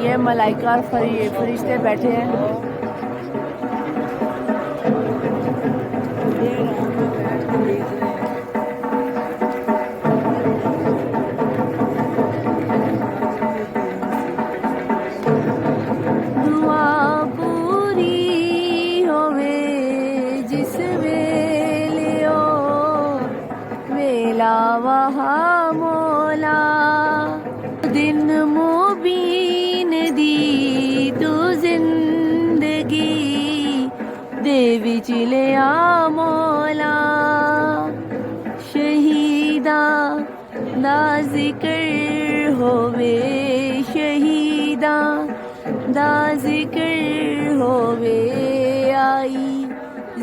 ये मलाइका और फरिश्ते बैठे हैं। वहा मौला दिन मुबीन दी तू जिंदगी दे विच लिया मौला शहीदा दा जिक्र होवे शहीदा दा जिक्र होवे आई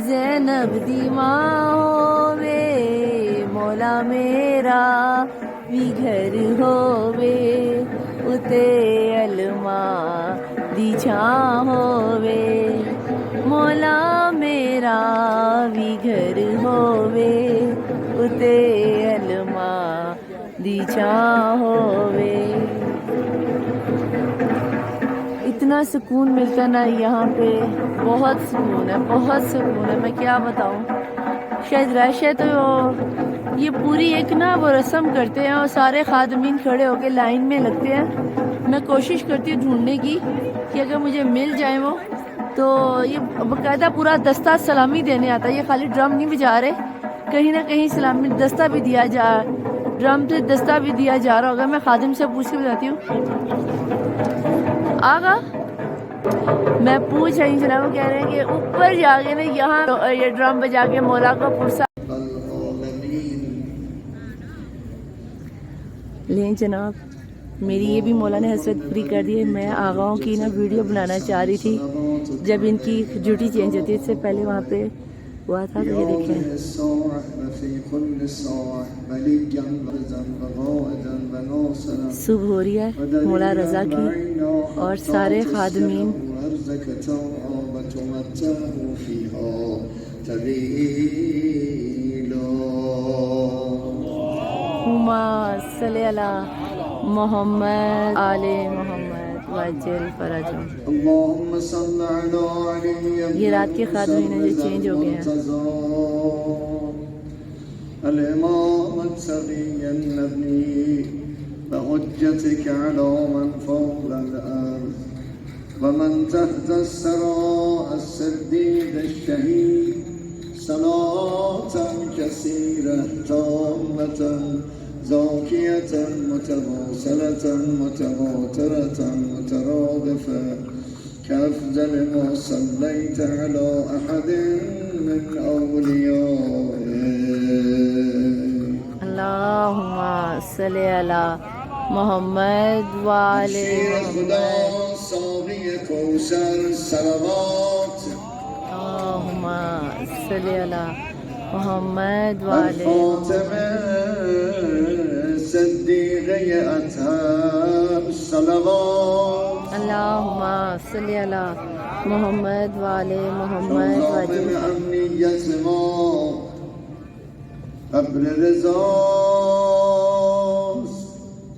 ज़ैनब दी मां होवे मौला मेरा भी घर होवे उते अलमा दी छां होवे मौला मेरा भी घर होवे उते अलमा दी छां होवे। इतना सुकून मिलता ना यहाँ पे, बहुत सुकून है, बहुत सुकून है। मैं क्या बताऊँ, शायद वैसे तो ये पूरी एक ना वो रस्म करते हैं और सारे खादमीन खड़े होकर लाइन में लगते हैं। मैं कोशिश करती हूँ ढूंढने की कि अगर मुझे मिल जाए वो, तो ये बाकायदा पूरा दस्ता सलामी देने आता है। ये खाली ड्रम नहीं बजा रहे, कहीं ना कहीं सलामी दस्ता भी दिया जा, ड्रम से दस्ता भी दिया जा रहा होगा। मैं खादिम से पूछ के बताती हूँ। आगा मैं पूछ रही हूँ, वो कह रहे हैं कि ऊपर जाके ना यहाँ तो ये ड्रम बजा के मौला को पुरसा लें जनाब। मेरी ये भी मौला ने हसरत पूरी कर दी है। मैं आगाओं की ना वीडियो बनाना चाह रही थी जब इनकी ड्यूटी चेंज होती है। इससे पहले वहाँ पे हुआ था, तो ये देखें सुबह हो रही है मौला रज़ा की और सारे खादमीन सल्ले अला मोहम्मद आले मोहम्मद वाजिल फरजो। ये रात के खादमीन है जो चेंज हो गए हैं। زاكية متواصلة متواترة مترادفة كأفضل ما صليت على أحد من أوليائك اللهم صل على محمد وعلى محمد صاغي كوثر صلوات اللهم صل على محمد وعلى صديقي أطهار صلوات اللهم صل على محمد وعلى محمد وجل أمنية ما قبر رضا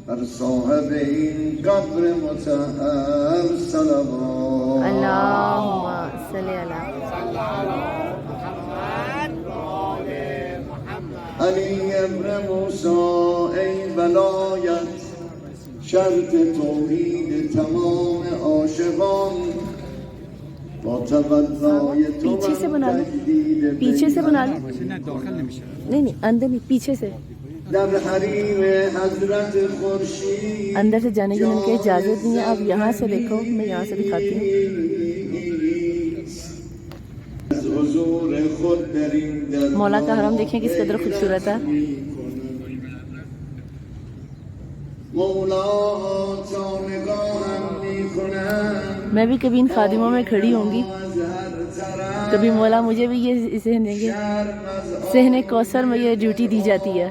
بر صاحب این قبر مطهر صلوات اللهم صل على علی ابن موسی ای ولایت شرط توحید تمام عاشقان با تولای تو पीछे से बना लो, पीछे से बना लो। नहीं नहीं अंदर नहीं, पीछे से। در حریم حضرت خورشید अंदर से जाने की उनकी इजाजत नहीं है। आप यहाँ से देखो, मैं यहाँ से दिखाती हूँ। मौला का हरम देखें किस कदर खूबसूरत है। मैं भी कभी इन खादिमों में खड़ी होंगी, कभी मौला मुझे भी ये सहनेंगे। सहने कौसर में ये ड्यूटी दी जाती है।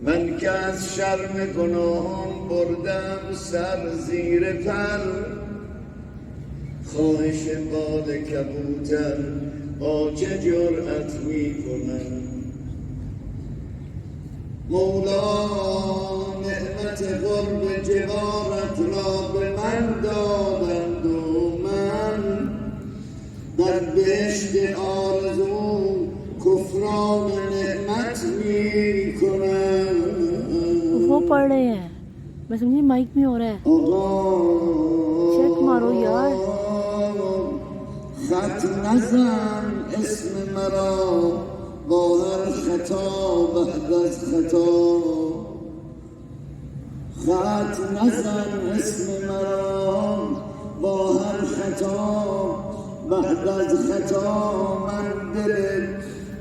من که از شرم گناهان بردم سر زیر پر خواهش بال کبوتر با چه جرأت می کنم مولا نعمت قرب جوارت را به من دادند و من در بهشت آرزو کفران نعمت می کنم. वो पढ़ रहे हैं, मैं समझी माइक में हो रहा है. चेक मारो यार. خط نزن اسم مرا با هر خطا بعد از خطا. خط نزن اسم مرا با هر خطا بعد از خطا. من دل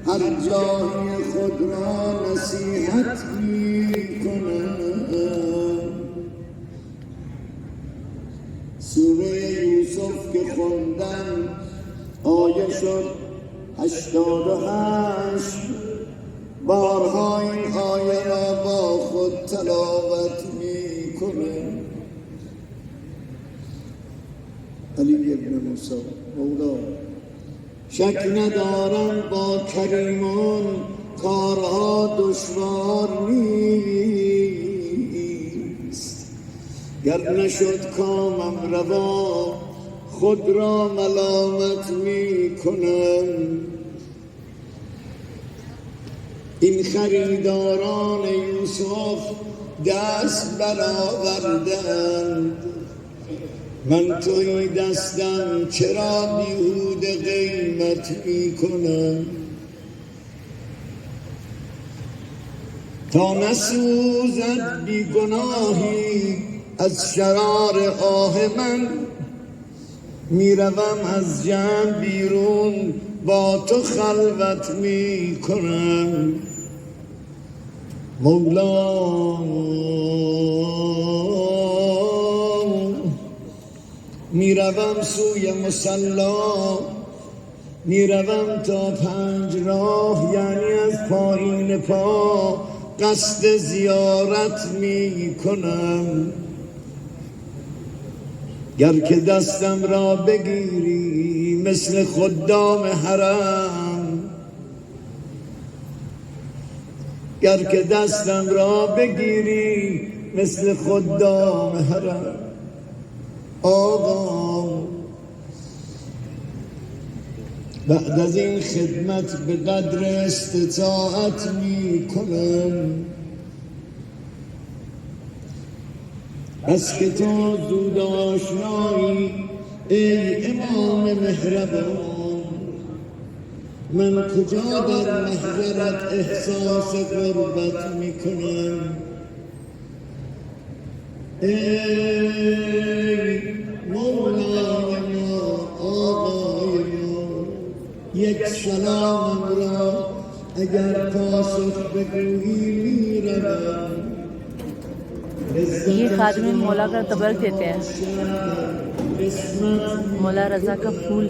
هر جای خود را نصیحت می کنم. سوره یوسف که خوندم آیه شد 88. بارها این آیه را با خود تلاوت می کنم. علی ابن موسی مولا شک ندارم با کریمان کارها دشوار نیست. گر نشد کامم روا خود را ملامت می کنم. این خریداران یوسف دست برآوردند، من توی دستم چرا بیهوده قیمت می کنم. تا نسوزد بی گناهی از شرار آه من، میروم از جمع بیرون با تو خلوت می کنم. مولا میروم سوی مصلا، میروم تا 5 راه، یعنی از پایین پا قصد زیارت می کنم. گر که دستم را بگیری مثل خدام حرم، گر که دستم را بگیری مثل خدام حرم. آقا بعد از این خدمت به قدر استطاعت می کنم. بس که تو زود آشنایی ای امام مهربان، من کجا در محضرت احساس غربت می کنم. ای مولای ما آقای ما، یک سلامم را اگر پاسخ بگویی میروم. ये खादिम मौला का तबरक देते हैं, मौला रजा का फूल.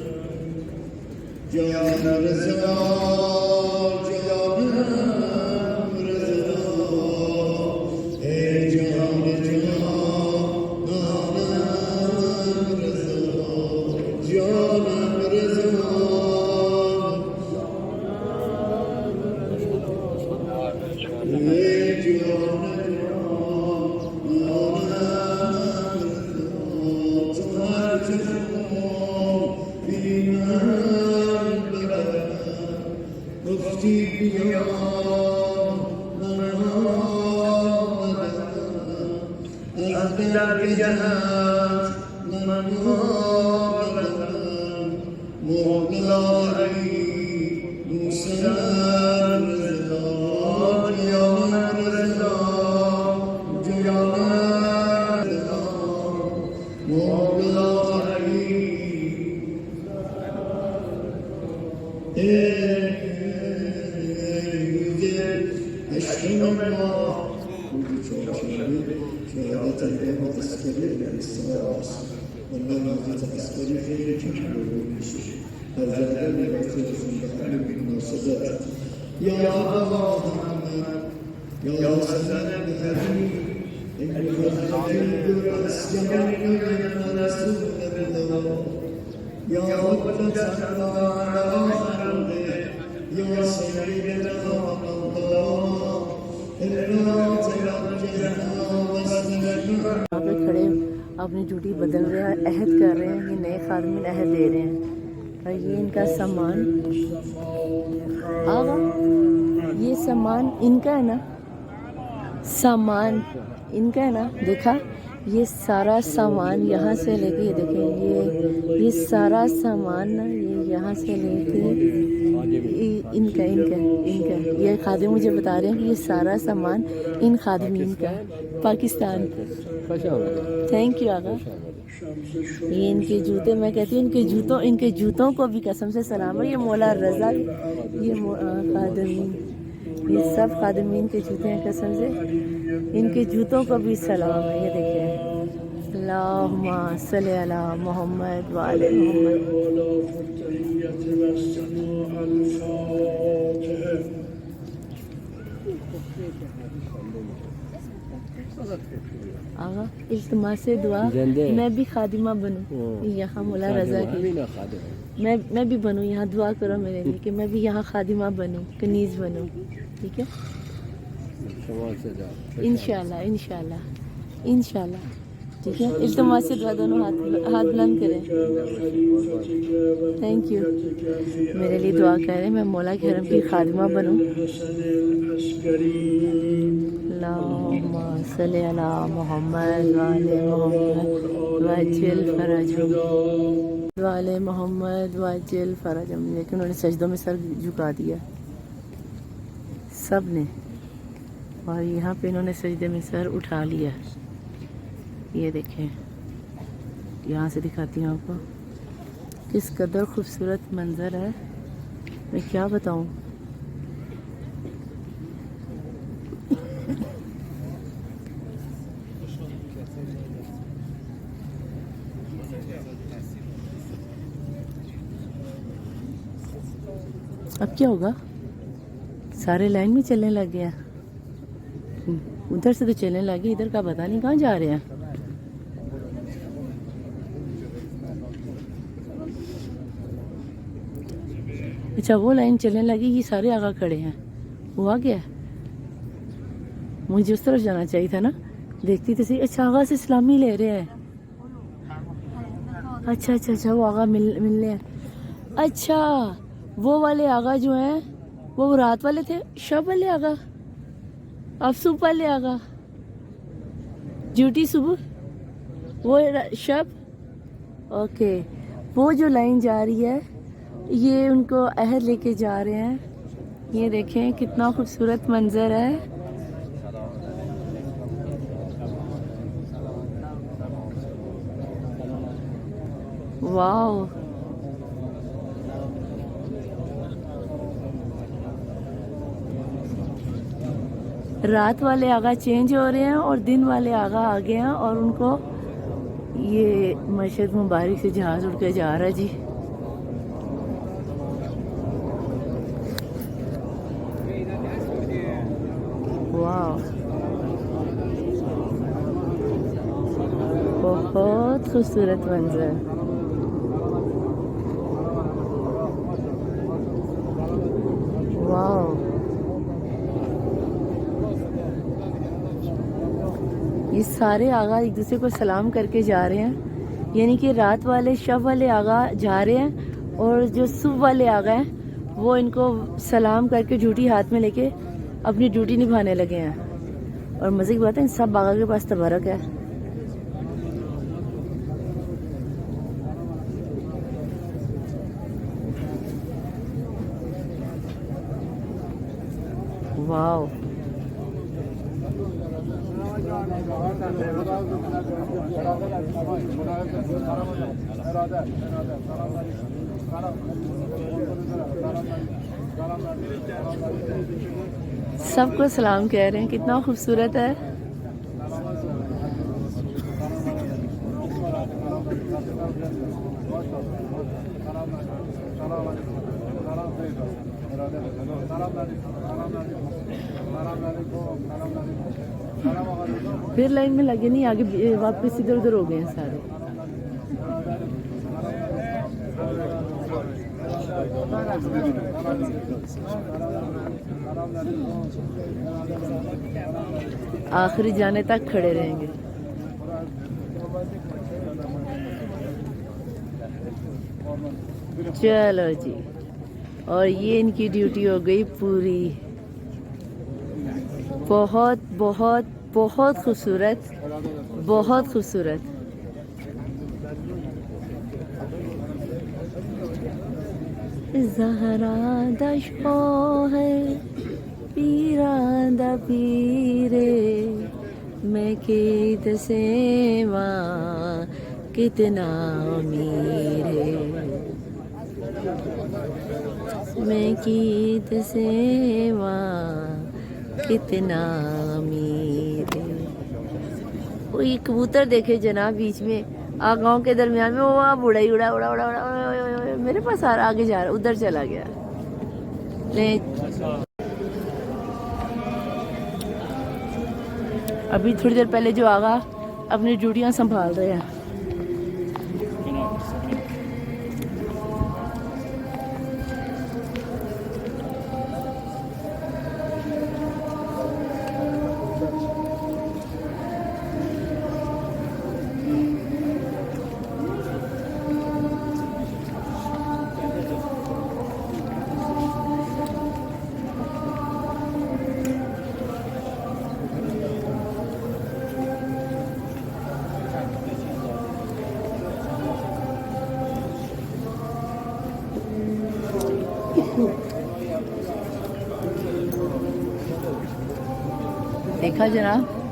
अपनी ड्यूटी बदल रहे हैं, अहद कर रहे हैं, ये नए खादमीन अहद दे रहे हैं। और ये इनका सामान आगा, ये सामान इनका है ना, सामान इनका है ना, देखा ये सारा सामान यहाँ से लेके, ये देखें ये सारा सामान ना, ये यहाँ से लेके इनका इनका इनका ये खादिम मुझे बता रहे हैं कि ये सारा सामान इन खादिमीन का पाकिस्तान। थैंक यू आगा। ये इनके जूते, मैं कहती हूँ इनके जूतों को भी कसम से सलाम है। ये मौला रजा, ये खादिमीन, ये सब खादिमीन के जूते हैं, कसम से इनके जूतों को भी सलाम है। ये देखिए, अल्लाहुम्मा सल्ली अला मोहम्मद व आले मोहम्मद। आगा इल्तिमास से दुआ, मैं भी खादिमा बनूं यहाँ मौला रजा की, मैं भी बनूं यहाँ, दुआ करो मेरे लिए कि मैं भी यहाँ खादिमा बनूं, कनीज़ बनूं, ठीक है इंशाल्लाह इंशाल्लाह इंशाल्लाह, ठीक है। इल्तिमास से दुआ, दोनों हाथ बुलंद करें। थैंक यू, मेरे लिए दुआ करें, मैं मौला के हरम की खादिमा बनूं। अल्लाहुम्मा सल्ली अला मोहम्मद व आले मोहम्मद वअज्जिल फरजहुम व आले मोहम्मद वअज्जिल फरजहुम। लेकिन उन्होंने सजदों में सर झुका दिया सब ने, और यहाँ पे इन्होंने सजदे में सर उठा लिया। ये देखें, यहाँ से दिखाती हूँ आपको किस कदर खूबसूरत मंज़र है, मैं क्या बताऊँ। अब क्या होगा, सारे लाइन में चलने लग गया, उधर से तो चलने लगे, इधर का पता नहीं कहाँ जा रहे हैं। अच्छा वो लाइन चलने लगी, ये सारे आगा खड़े हैं, हुआ क्या, मुझे उस तरफ जाना चाहिए था ना, देखती तो सही। अच्छा आगा से सलामी ले रहे हैं, अच्छा अच्छा अच्छा, वो आगा मिलने हैं। अच्छा वो वाले आगा जो हैं वो रात वाले थे, शब वाले आगा, अब सुबह वाले आगा, ड्यूटी सुबह, वो शब। ओके, वो जो लाइन जा रही है ये उनको अहद लेके जा रहे हैं। ये देखें कितना खूबसूरत मंजर है। वाओ, रात वाले आगा चेंज हो रहे हैं और दिन वाले आगा आ गए हैं, और उनको ये मस्जिद मुबारक से जहाज उड़ के जा रहा है जी। वाह, बहुत खूबसूरत मंजर। वाह, ये सारे आगा एक दूसरे को सलाम करके जा रहे हैं, यानी कि रात वाले शब वाले आगा जा रहे हैं और जो सुबह वाले आगा हैं वो इनको सलाम करके ड्यूटी हाथ में लेके अपनी ड्यूटी निभाने लगे हैं। और मज़े की बात है, इन सब आगा के पास तबरक है। वाओ, सबको सलाम कह रहे हैं, कितना खूबसूरत है। फिर लाइन में लगे नहीं, आगे वापस इधर उधर हो गए हैं सारे। आखिरी जाने तक खड़े रहेंगे। चलो जी, और ये इनकी ड्यूटी हो गई पूरी। बहुत बहुत बहुत खूबसूरत, बहुत खूबसूरत। ज़हरा दा शोह पीरा दा पीरे, मैं कीत सेवा कितना मीरे, मैं कीत सेवा कितना मीरे। वो ये कबूतर देखे जनाब बीच में आ गांव के दरमियान में, वो वहाँ उड़ा ही उड़ा उड़ा उड़ा उड़ा उड़ा, उड़ा, उड़ा, उड़ा, मेरे पास आ रहा, आगे जा रहा, उधर चला गया। ले अभी थोड़ी देर पहले जो आगा अपनी ड्यूटियां संभाल रहे हैं। देखा जनाब,